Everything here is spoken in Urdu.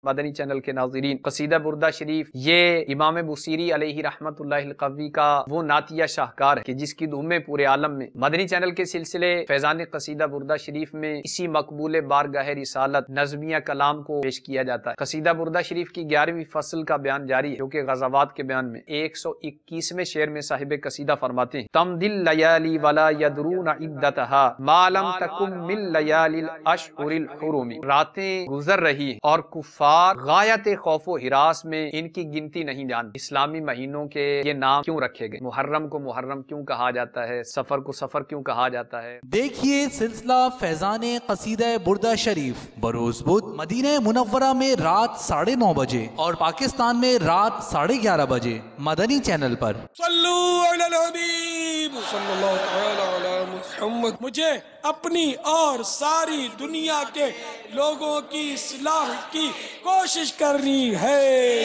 مدنی چینل کے ناظرین، قصیدہ بردہ شریف یہ امام بوصیری علیہ رحمت اللہ القوی کا وہ نعتیہ شاہکار ہے کہ جس کی دھومیں پورے عالم میں مدنی چینل کے سلسلے فیضان قصیدہ بردہ شریف میں اسی مقبول بارگاہ رسالت نظمیہ کلام کو پیش کیا جاتا ہے۔ قصیدہ بردہ شریف کی 11ویں فصل کا بیان جاری ہے، جو کہ غزوات کے بیان میں 121ویں شعر میں صاحب قصیدہ فرماتے ہیں: تمدل لیالی ولا یدرون عدتها ما لم تکم من لیالی الاشہر الحرم، راتیں گزر رہی ہیں اور کفار غایت خوف و ہراس میں ان کی گنتی نہیں جانتے۔ اسلامی مہینوں کے یہ نام کیوں رکھے گئے؟ محرم کو محرم کیوں کہا جاتا ہے؟ سفر کو سفر کیوں کہا جاتا ہے؟ دیکھیے سلسلہ فیضان قصیدہ بردہ شریف بروز بدھ مدینہ منورہ میں رات 9:30 بجے اور پاکستان میں رات 11:30 بجے مدنی چینل پر۔ صلو علی الحبیب صلی اللہ تعالی علی محمد۔ مجھے اپنی اور ساری دنیا کے لوگوں کی اصلاح کی کوشش کرنی ہے۔